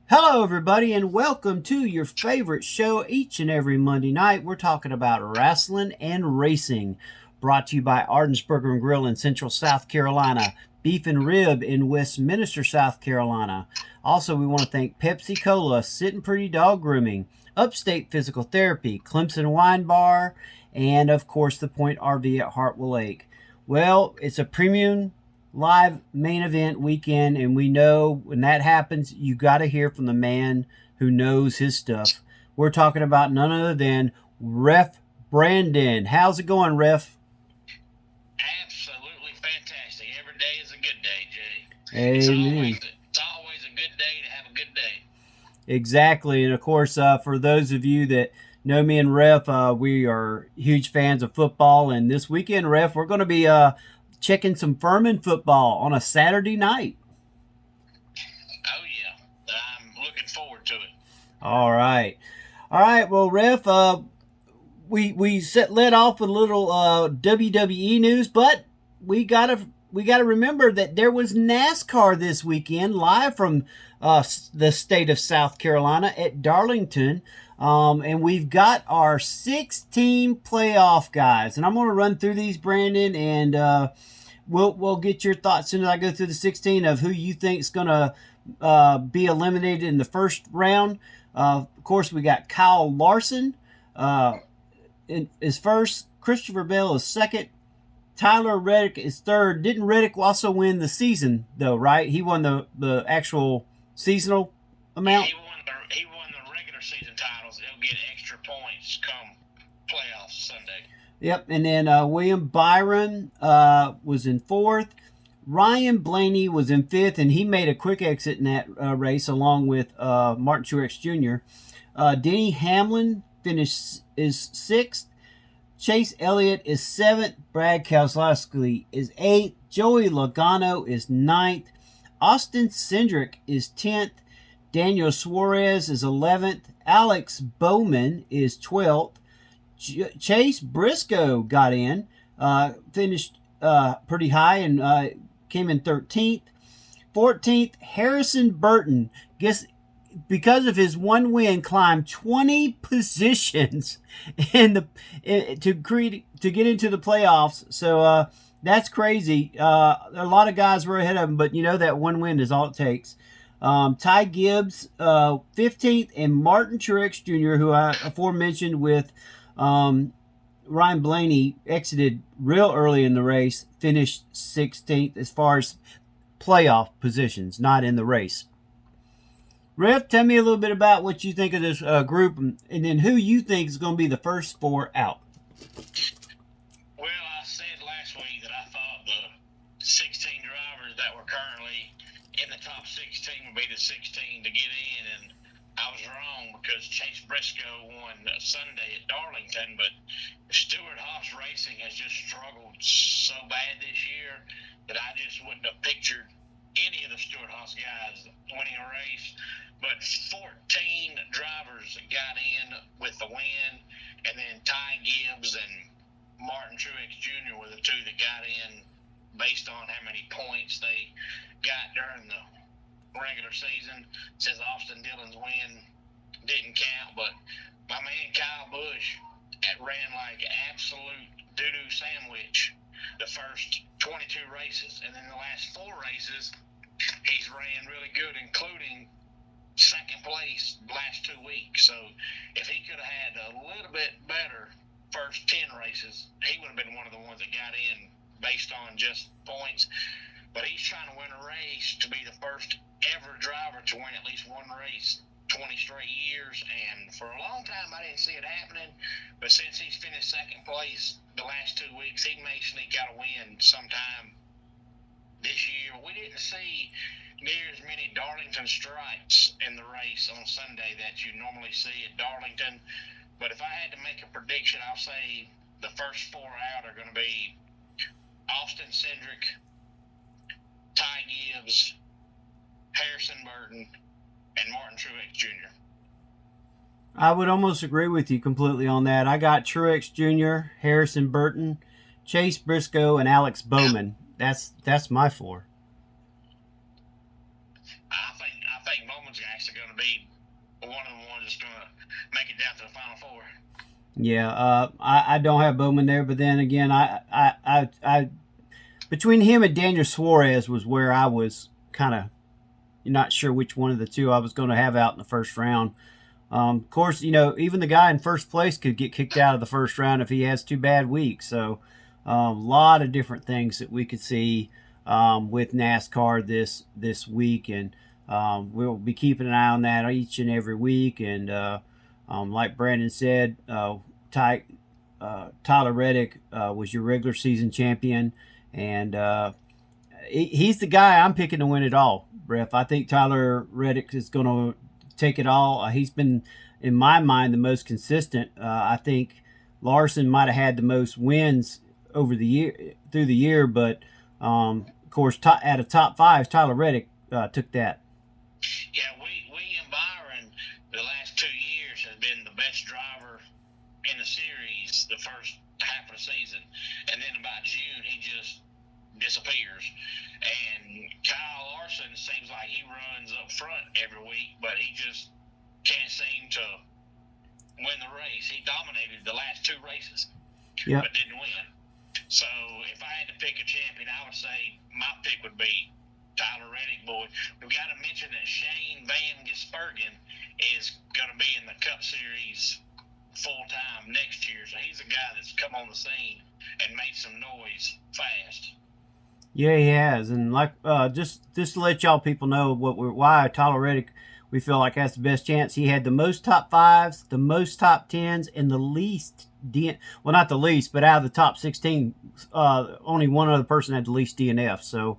Hello, everybody, and welcome to your favorite show each and every Monday night. We're talking about wrestling and racing, brought to you by Arden's Burger and Grill in Central South Carolina, Beef and Rib in Westminster, South Carolina. Also, we want to thank Pepsi Cola, Sitting Pretty Dog Grooming, Upstate Physical Therapy, Clemson Wine Bar, and of course, the Point RV at Hartwell Lake. Well, it's a premium live main event weekend, and we know when that happens, you got to hear from the man who knows his stuff. We're talking about none other than Ref Brandon. How's it going, Ref? Absolutely fantastic. Every day is a good day, Jay. Amen. It's always a good day to have a good day. Exactly, and of course, for those of you that know me and Ref, we are huge fans of football, and this weekend, Ref, we're going to be checking some Furman football on a Saturday night. Oh yeah, I'm looking forward to it. All right. All right. Well, Ref, we led off with a little WWE news, but we gotta remember that there was NASCAR this weekend, live from the state of South Carolina at Darlington, and we've got our 16 playoff guys, and I'm going to run through these, Brandon, and we'll get your thoughts as soon as I go through the 16 of who you think is going to be eliminated in the first round. Of course, we got Kyle Larson is first. Christopher Bell is second. Tyler Reddick is third. Didn't Reddick also win the season, though, right? He won the actual seasonal amount? He won the regular season titles. He'll get extra points come playoffs Sunday. Yep. And then William Byron was in fourth. Ryan Blaney was in fifth, and he made a quick exit in that race along with Martin Truex Jr. Denny Hamlin finished is sixth. Chase Elliott is seventh. Brad Keselowski is eighth. Joey Logano is ninth. Austin Cindric is 10th. Daniel Suarez is 11th. Alex Bowman is 12th. Chase Briscoe got in, finished pretty high, and came in 13th. 14th, Harrison Burton, because of his one win, climbed 20 positions to get into the playoffs. So that's crazy. A lot of guys were ahead of him, but you know that one win is all it takes. Ty Gibbs, 15th, and Martin Truex Jr., who I aforementioned with Ryan Blaney, exited real early in the race, finished 16th as far as playoff positions, not in the race. Ref, tell me a little bit about what you think of this group, and then who you think is going to be the first four out. Well, I said last week that I thought the 16 drivers that were currently in the top 16 would be the 16 to get in, and I was wrong because Chase Briscoe won Sunday at Darlington, but Stewart Haas Racing has just struggled so bad this year that I just wouldn't have pictured any of the Stewart Haas guys winning a race. But 14 drivers got in with the win, and then Ty Gibbs and Martin Truex Jr. were the two that got in based on how many points they got during the regular season. It says Austin Dillon's win didn't count, but my man Kyle Busch ran like absolute doo-doo sandwich the first 22 races, and then the last four races he's ran really good, including second place last 2 weeks. So if he could have had a little bit better first 10 races, he would have been one of the ones that got in based on just points. But he's trying to win a race to be the first ever driver to win at least one race 20 straight years, and for a long time I didn't see it happening, but since he's finished second place the last 2 weeks, he may sneak out a win sometime this year. We didn't see near as many Darlington stripes in the race on Sunday that you normally see at Darlington, but if I had to make a prediction, I'll say the first four out are going to be Austin Cindric, Ty Gibbs, Harrison Burton, and Martin Truex Jr. I would almost agree with you completely on that. I got Truex Jr., Harrison Burton, Chase Briscoe, and Alex Bowman. That's my four. I think Bowman's going to have to go going to be one of the ones that's going to make it down to the Final Four. Yeah, I don't have Bowman there, but then again, I between him and Daniel Suarez was where I was kind of not sure which one of the two I was going to have out in the first round. Of course, even the guy in first place could get kicked out of the first round if he has 2 bad weeks. So, a lot of different things that we could see with NASCAR this week, and we'll be keeping an eye on that each and every week. And like Brandon said, Tyler Reddick was your regular season champion, and he's the guy I'm picking to win it all, Ref. I think Tyler Reddick is going to take it all. He's been, in my mind, the most consistent. I think Larson might have had the most wins through the year, but of course, out of top 5, Tyler Reddick took that. Yeah, William Byron the last 2 years has been the best driver in the series the first half of the season, and then about June he just disappears. And Kyle Larson seems like he runs up front every week, but he just can't seem to win the race. He dominated the last 2 races, but didn't win. So if I had to pick a champion, I would say my pick would be Tyler Reddick. But we've got to mention that Shane Van Gisbergen is going to be in the Cup Series full time next year. So he's a guy that's come on the scene and made some noise fast. Yeah, he has, and like just to let y'all people know why Tyler Reddick we feel like has the best chance. He had the most top 5s, the most top 10s, and the least not the least, but out of the top 16, only one other person had the least DNF. So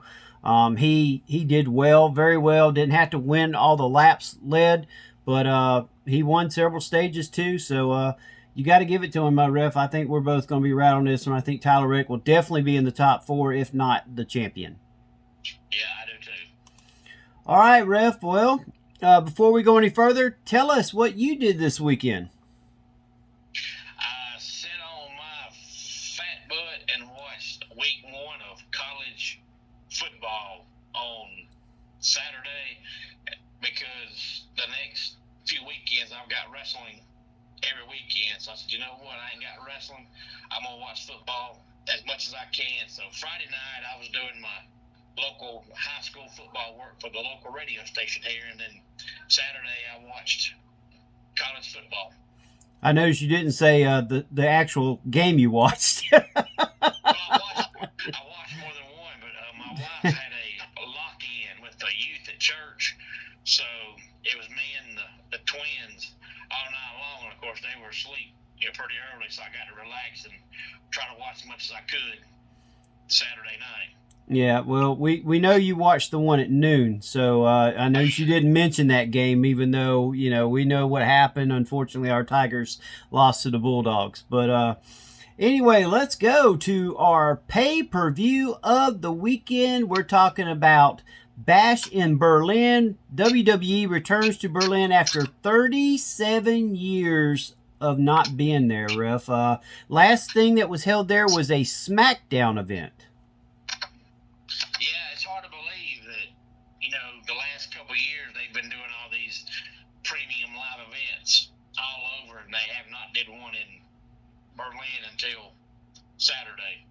he did well, very well. Didn't have to win all the laps led, but he won several stages too. So you got to give it to him, Ref. I think we're both going to be right on this one. I think Tyler Reddick will definitely be in the top 4, if not the champion. Yeah, I do too. All right, Ref. Well, before we go any further, tell us what you did this weekend. I sat on my fat butt and watched week 1 of college football on Saturday because the next few weekends I've got wrestling every weekend. So I said, you know what, I ain't got wrestling. I'm going to watch football as much as I can. So Friday night I was doing my local high school football work for the local radio station here, and then Saturday I watched college football. I noticed you didn't say the actual game you watched. Well, I watched more than one, but my wife had a lock-in with the youth at church, so it was me and the twins all night long, and of course they were asleep pretty early, so I got to relax and try to watch as much as I could Saturday night. Yeah, well, we know you watched the one at noon, so I know you didn't mention that game, even though, we know what happened. Unfortunately, our Tigers lost to the Bulldogs. But anyway, let's go to our pay-per-view of the weekend. We're talking about Bash in Berlin. WWE returns to Berlin after 37 years of not being there, Ref. Last thing that was held there was a SmackDown event. Yeah, it's hard to believe that, the last couple of years they've been doing all these premium live events all over, and they have not did one in Berlin until Saturday.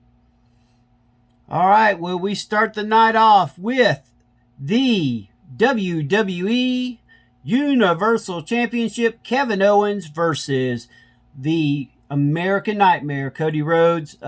All right, well, we start the night off with the WWE Universal Championship, Kevin Owens versus the American Nightmare, Cody Rhodes.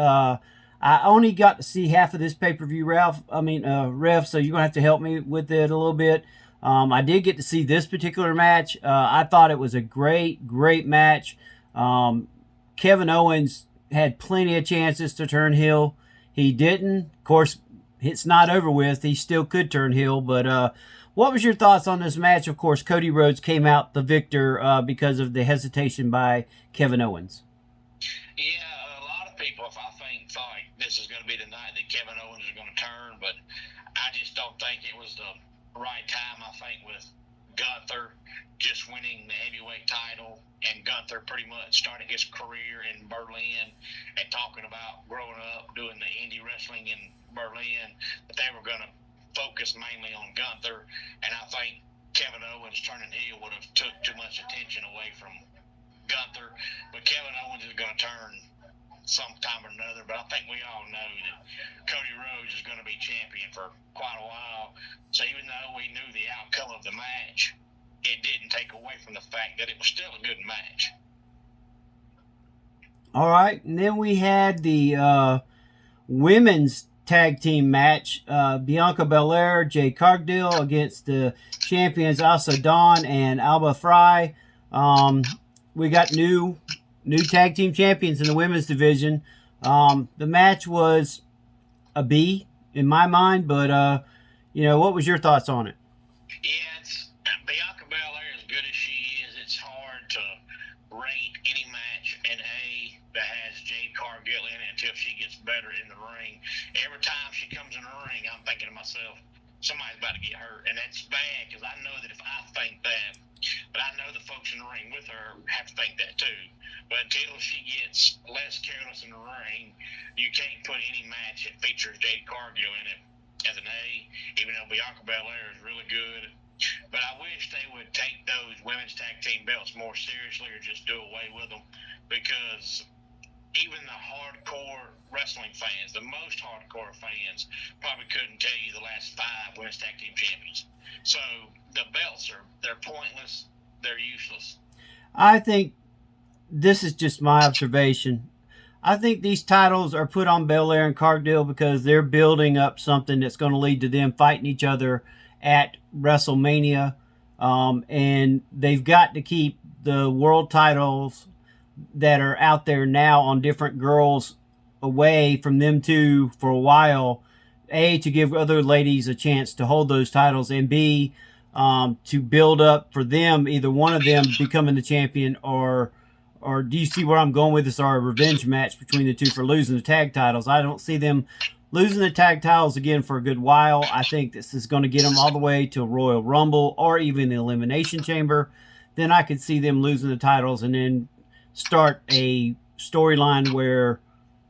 I only got to see half of this pay-per-view, Ref, so you're going to have to help me with it a little bit. I did get to see this particular match. I thought it was a great, great match. Kevin Owens had plenty of chances to turn heel. He didn't. Of course, it's not over with. He still could turn heel, but what was your thoughts on this match? Of course, Cody Rhodes came out the victor because of the hesitation by Kevin Owens. Yeah, a lot of people, I think, thought this is going to be the night that Kevin Owens is going to turn, but I just don't think it was the right time. I think with Gunther just winning the heavyweight title and Gunther pretty much starting his career in Berlin and talking about growing up doing the indie wrestling in Berlin, that they were going to focus mainly on Gunther, and I think Kevin Owens Owens turning heel would have took too much attention away from Gunther, but Kevin Owens is going to turn sometime or another. But I think we all know that Cody Rhodes is going to be champion for quite a while. So even though we knew the outcome of the match, it didn't take away from the fact that it was still a good match. All right, and then we had the women's tag team match. Bianca Belair, Jade Cargill against the champions Asa Dawn and Alba Fry. We got new tag team champions in the women's division. The match was a B in my mind, but what was your thoughts on it? Yeah, Bianca Belair, as good as she is, it's hard to rate any match an A that has Jade Cargill in it until she gets better in the ring. Every time she comes in the ring, I'm thinking to myself, somebody's about to get hurt, and that's bad because I know that if I think that, but I know the folks in the ring with her have to think that too. But until she gets less careless in the ring, you can't put any match that features Jade Cargill in it as an A, even though Bianca Belair is really good. But I wish they would take those women's tag team belts more seriously or just do away with them, because even the hardcore wrestling fans, the most hardcore fans, probably couldn't tell you the last 5 women's tag team champions. So the belts they're pointless, they're useless. I think this is just my observation. I think these titles are put on Belair and Cargill because they're building up something that's going to lead to them fighting each other at WrestleMania. And they've got to keep the world titles that are out there now on different girls away from them two for a while. A, to give other ladies a chance to hold those titles, and B, to build up for them, either one of them becoming the champion, or do you see where I'm going with this? Or a revenge match between the two for losing the tag titles. I don't see them losing the tag titles again for a good while. I think this is going to get them all the way to Royal Rumble or even the Elimination Chamber. Then I could see them losing the titles and then start a storyline where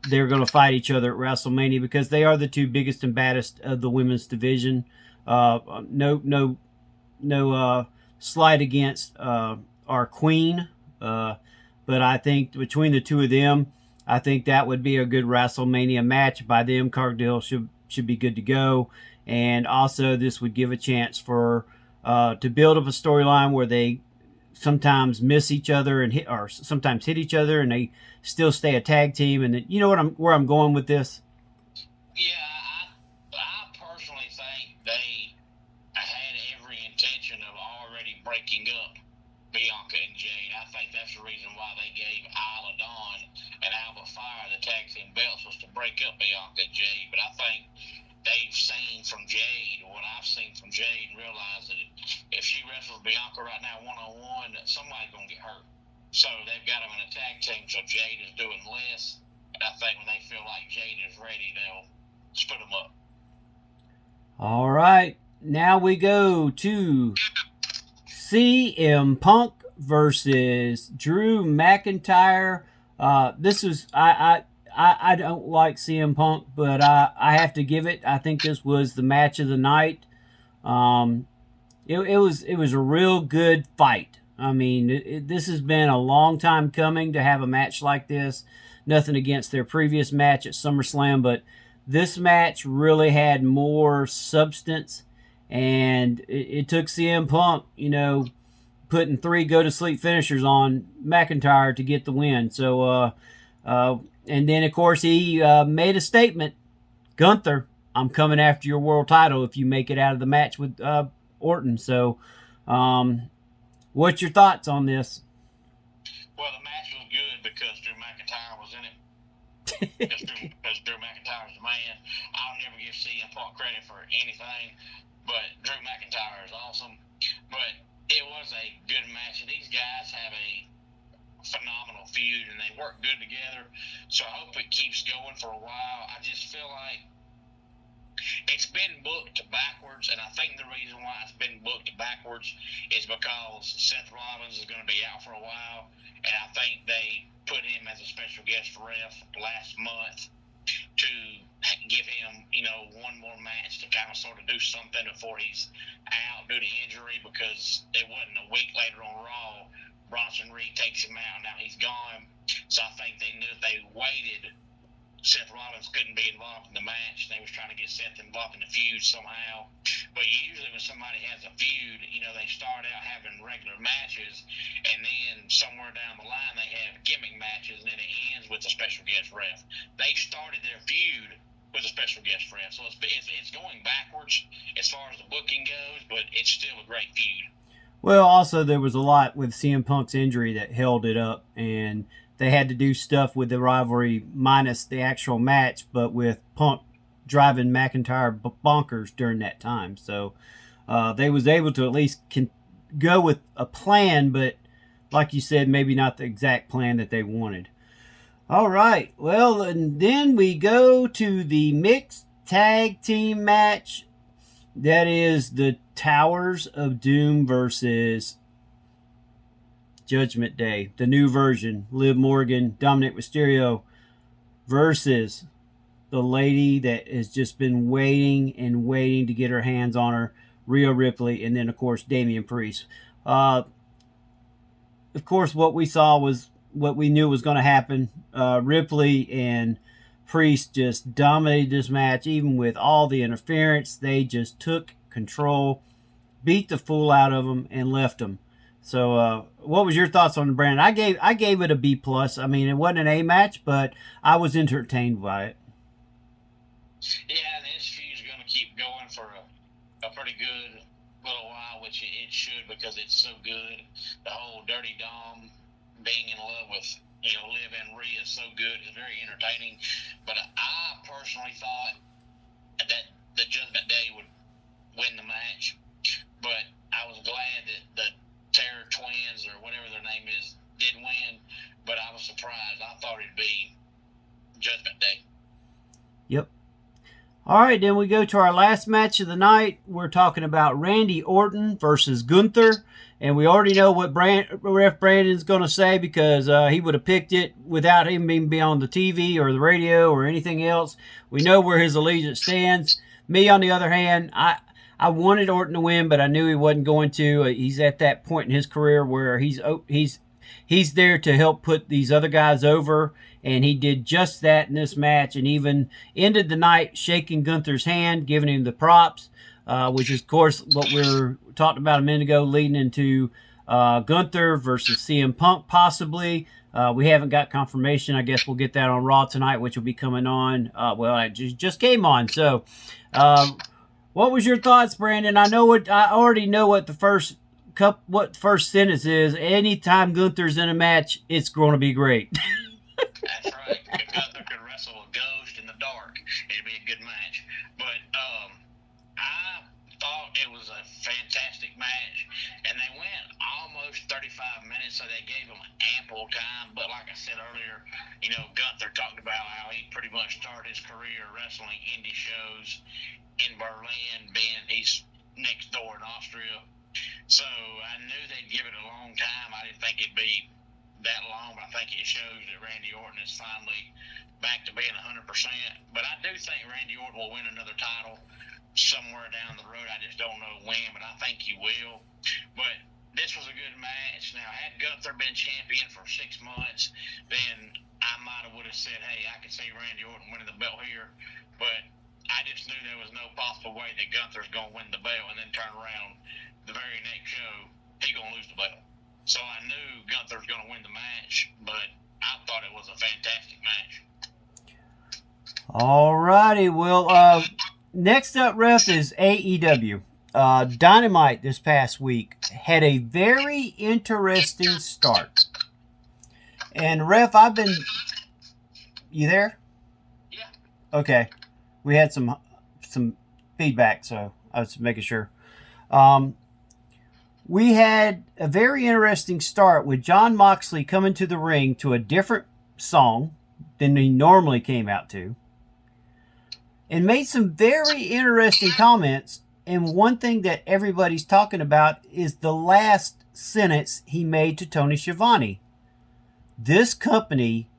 they're going to fight each other at WrestleMania, because they are the two biggest and baddest of the women's division. No slight against our queen, but I think between the two of them, I think that would be a good WrestleMania match. By them, Cargill should be good to go, and also this would give a chance for to build up a storyline where they sometimes miss each other and sometimes hit each other, and they still stay a tag team. And you know where I'm going with this? Yeah, I personally think they had every intention of already breaking up Bianca and Jade. I think that's the reason why they gave Isla Dawn and Alba Fire the tag team belts, was to break up Bianca and Jade. But I think they've seen from Jade, what I've seen from Jade, and realized that if she wrestles Bianca right now one-on-one, somebody's going to get hurt. So they've got them in a tag team, so Jade is doing less. And I think when they feel like Jade is ready, they'll split them up. All right. Now we go to CM Punk versus Drew McIntyre. This is I don't like CM Punk, but I have to give it. I think this was the match of the night. It was a real good fight. I mean, this has been a long time coming to have a match like this. Nothing against their previous match at SummerSlam, but this match really had more substance, and it took CM Punk, putting 3 go-to-sleep finishers on McIntyre to get the win. So, and then, of course, he made a statement. Gunther, I'm coming after your world title if you make it out of the match with Orton. So, what's your thoughts on this? Well, the match was good because Drew McIntyre was in it. because Drew McIntyre's the man. I'll never give CM Punk credit for anything, but Drew McIntyre is awesome. But it was a good match, and these guys have a phenomenal feud, and they work good together. So I hope it keeps going for a while. I just feel like it's been booked backwards, and I think the reason why it's been booked backwards is because Seth Rollins is going to be out for a while, and I think they put him as a special guest ref last month to give him, one more match to kind of sort of do something before he's out due to injury, because it wasn't a week later on Raw. Bronson Reed takes him out. Now he's gone. So I think they knew if they waited, Seth Rollins couldn't be involved in the match. They was trying to get Seth involved in the feud somehow. But usually when somebody has a feud, they start out having regular matches, and then somewhere down the line they have gimmick matches, and then it ends with a special guest ref. They started their feud with a special guest ref. So it's going backwards as far as the booking goes, but it's still a great feud. Well, also there was a lot with CM Punk's injury that held it up, and they had to do stuff with the rivalry minus the actual match, but with Punk driving McIntyre bonkers during that time. So they was able to at least go with a plan, but like you said, maybe not the exact plan that they wanted. All right. Well, and then we go to the mixed tag team match. That is the Towers of Doom versus Judgment Day, the new version. Liv Morgan, Dominic Mysterio versus the lady that has just been waiting and waiting to get her hands on her, Rhea Ripley, and then, of course, Damian Priest. Of course, what we saw was what we knew was going to happen. Ripley and Priest just dominated this match, even with all the interference. They just took control, beat the fool out of them, and left them. So, what was your thoughts on the brand? I gave it a B plus. I mean, it wasn't an A match, but I was entertained by it. Yeah, this feud's going to keep going for a pretty good little while, which it should, because it's so good. The whole Dirty Dom being in love with Liv and Rhea is so good. It's very entertaining. But I personally thought that the Judgment Day would win the match, but I was glad that the Terror Twins, or whatever their name is, did win. But I was surprised. I thought it'd be Judgment Day. Yep. All right, then we go to our last match of the night. We're talking about Randy Orton versus Gunther. And we already know what Ref Brandon's going to say, because he would have picked it without him even being on the TV or the radio or anything else. We know where his allegiance stands. Me, on the other hand, I wanted Orton to win, but I knew he wasn't going to. He's at that point in his career where he's there to help put these other guys over, and he did just that in this match, and even ended the night shaking Gunther's hand, giving him the props, which is, of course, what we were talking about a minute ago, leading into Gunther versus CM Punk, possibly. We haven't got confirmation. I guess we'll get that on Raw tonight, which will be coming on. Well, it just came on. So, what was your thoughts, Brandon? I already know what the first sentence is. Anytime Gunther's in a match, it's going to be great. That's right. If Gunther could wrestle a ghost in the dark, it'd be a good match. But I thought it was a fantastic match, and they went almost 35 minutes, so they gave him ample time. But like I said earlier, Gunther talked about how he pretty much started his career wrestling indie shows in Berlin, being he's next door in Austria. So I knew they'd give it a long time. I didn't think it'd be that long, but I think it shows that Randy Orton is finally back to being 100%. But I do think Randy Orton will win another title somewhere down the road. I just don't know when, but I think he will. But this was a good match. Now, had Gunther been champion for 6 months, then I might have would have said, hey, I could see Randy Orton winning the belt here. But I just knew there was no possible way that Gunther's going to win the belt and then turn around the very next show, he's going to lose the belt. So I knew Gunther's going to win the match, but I thought it was a fantastic match. All righty. Well, next up, Ref, is AEW. Dynamite this past week had a very interesting start. And Ref, you there? Yeah. Okay. We had some feedback, so I was making sure. We had a very interesting start with Jon Moxley coming to the ring to a different song than he normally came out to, and made some very interesting comments. And one thing that everybody's talking about is the last sentence he made to Tony Schiavone. This company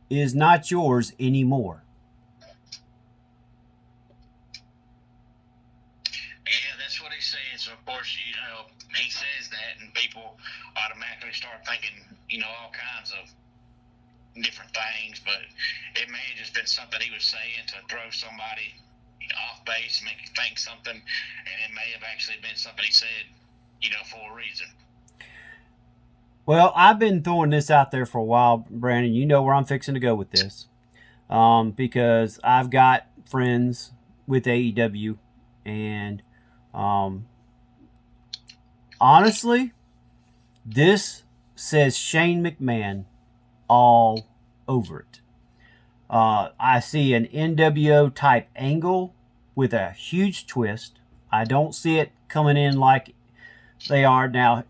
is not yours anymore. that, and people automatically start thinking, all kinds of different things. But it may have just been something he was saying to throw somebody off base, make you think something, and it may have actually been something he said, for a reason. Well, I've been throwing this out there for a while, Brandon. You know where I'm fixing to go with this, because I've got friends with AEW, and honestly, this says Shane McMahon all over it. I see an NWO type angle with a huge twist. I don't see it coming in like they are now.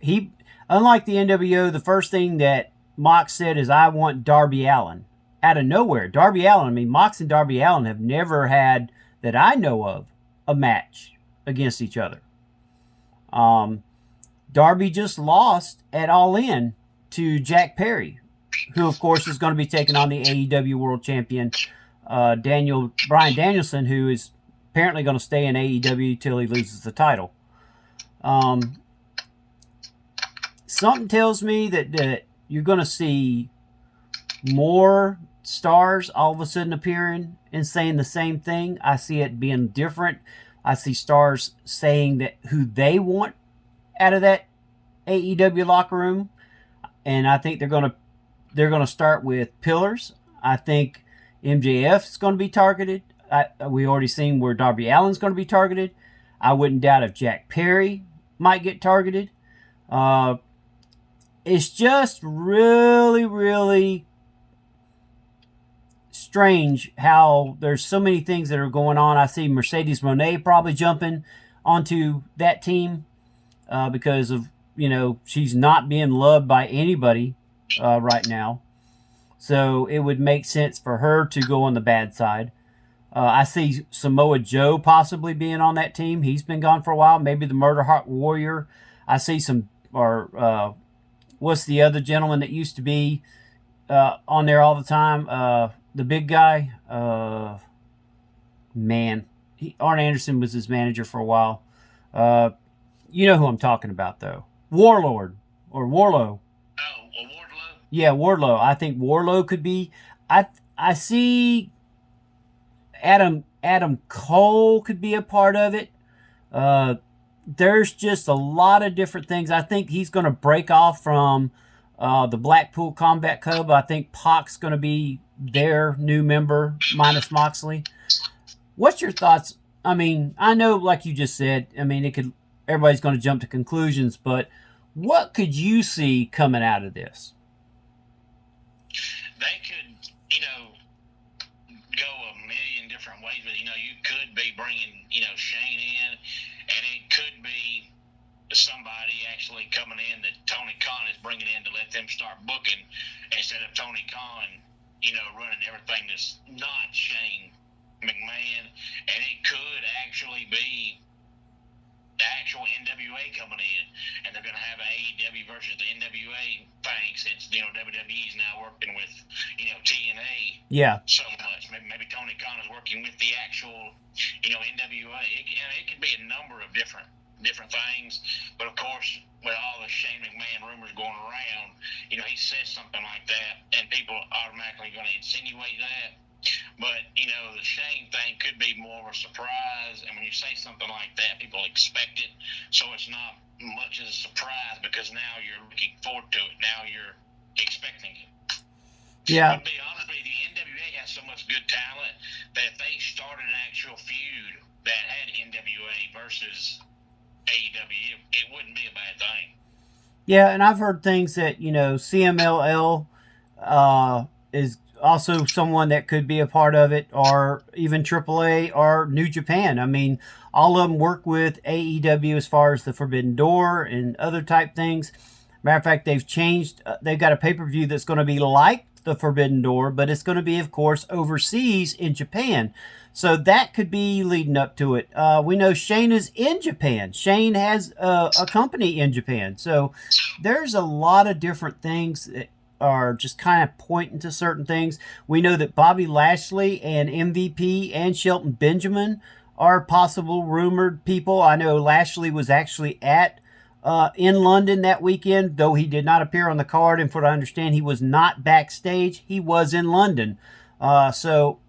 Unlike the NWO, the first thing that Mox said is, "I want Darby Allin." Out of nowhere, Darby Allin. Mox and Darby Allin have never had, that I know of, a match against each other. Darby just lost at All In to Jack Perry, who, of course, is going to be taking on the AEW World Champion, Bryan Danielson, who is apparently going to stay in AEW till he loses the title. Something tells me that you're going to see more stars all of a sudden appearing and saying the same thing. I see it being different. I see stars saying that who they want out of that AEW locker room, and I think they're going to start with pillars. I think MJF is going to be targeted. We already seen where Darby Allin's going to be targeted. I wouldn't doubt if Jack Perry might get targeted. It's just really, really strange how there's so many things that are going on. I see Mercedes Moné probably jumping onto that team because of, she's not being loved by anybody right now. So it would make sense for her to go on the bad side. I see Samoa Joe possibly being on that team. He's been gone for a while. Maybe the Murder Heart Warrior. I see what's the other gentleman that used to be on there all the time? The big guy. Arn Anderson was his manager for a while. You know who I'm talking about, though. Warlord or Warlow. Oh, Wardlow? Yeah, Wardlow. I think Wardlow could be. I see Adam Cole could be a part of it. There's just a lot of different things. I think he's going to break off from the Blackpool Combat Club. I think Pac's going to be their new member, minus Moxley. What's your thoughts? I know, like you just said, everybody's going to jump to conclusions, but what could you see coming out of this? They could, go a million different ways, but, you could be bringing, Shane in, and it could be somebody actually coming in that Tony Khan is bringing in to let them start booking instead of Tony Khan, running everything that's not Shane McMahon. And it could actually be the actual NWA coming in, and they're going to have AEW versus the NWA thing since, WWE is now working with, TNA so much. Maybe Tony Khan is working with the actual, NWA. It could be a number of different things, but of course, with all the Shane McMahon rumors going around, he says something like that, and people are automatically going to insinuate that. But, the Shane thing could be more of a surprise, and when you say something like that, people expect it, so it's not much as a surprise because now you're looking forward to it. Now you're expecting it. Yeah. But to be honest with you, the NWA has so much good talent that if they started an actual feud that had NWA versus AEW, it wouldn't be a bad thing. Yeah, and I've heard things that, CMLL is also someone that could be a part of it, or even AAA or New Japan. All of them work with AEW as far as the Forbidden Door and other type things. Matter of fact, they've changed. They've got a pay-per-view that's going to be like the Forbidden Door, but it's going to be, of course, overseas in Japan. So that could be leading up to it. We know Shane is in Japan. Shane has a company in Japan. So there's a lot of different things that are just kind of pointing to certain things. We know that Bobby Lashley and MVP and Shelton Benjamin are possible rumored people. I know Lashley was actually at in London that weekend, though he did not appear on the card. And for what I understand, he was not backstage. He was in London. So,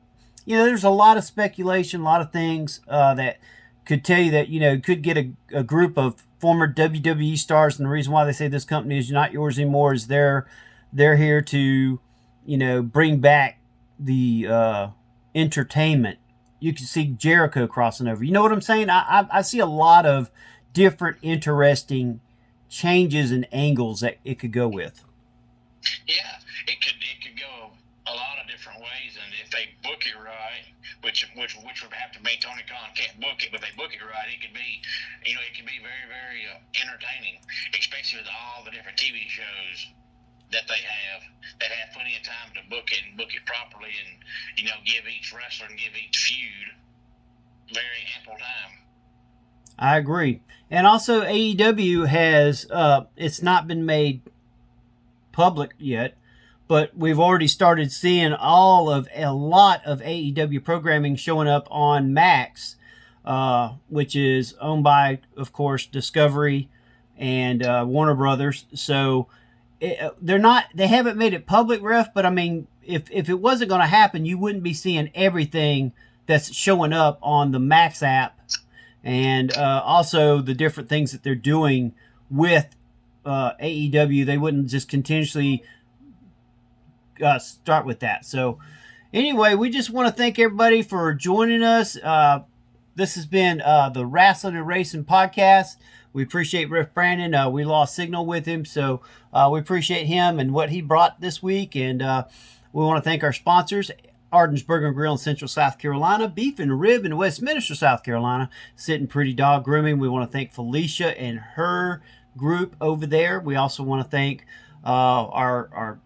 there's a lot of speculation, a lot of things that could tell you that, could get a group of former WWE stars. And the reason why they say this company is not yours anymore is they're here to, bring back the entertainment. You can see Jericho crossing over. You know what I'm saying? I see a lot of different interesting changes and angles that it could go with. Yeah, it could go a lot of different ways, and if they book it right, which would have to be Tony Khan can't book it, but they book it right, it could be, it could be very very entertaining, especially with all the different TV shows that they have that have plenty of time to book it and book it properly, and give each wrestler and give each feud very ample time. I agree. And also AEW has it's not been made public yet, but we've already started seeing a lot of AEW programming showing up on Max, which is owned by, of course, Discovery and Warner Brothers. So they haven't made it public, Ref, but I mean, if it wasn't going to happen, you wouldn't be seeing everything that's showing up on the Max app, and also the different things that they're doing with AEW. They wouldn't just continuously start with that. So anyway, we just want to thank everybody for joining us. This has been the Rasslin and Racin podcast. We appreciate Riff Brandon. We lost signal with him, so we appreciate him and what he brought this week. And we want to thank our sponsors, Arden's Burger and Grill in Central South Carolina, Beef and Rib in Westminster, South Carolina, Sitting Pretty Dog Grooming. We want to thank Felicia and her group over there. We also want to thank our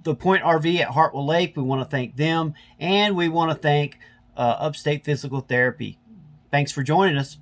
the Point RV at Hartwell Lake. We want to thank them, and we want to thank Upstate Physical Therapy. Thanks for joining us.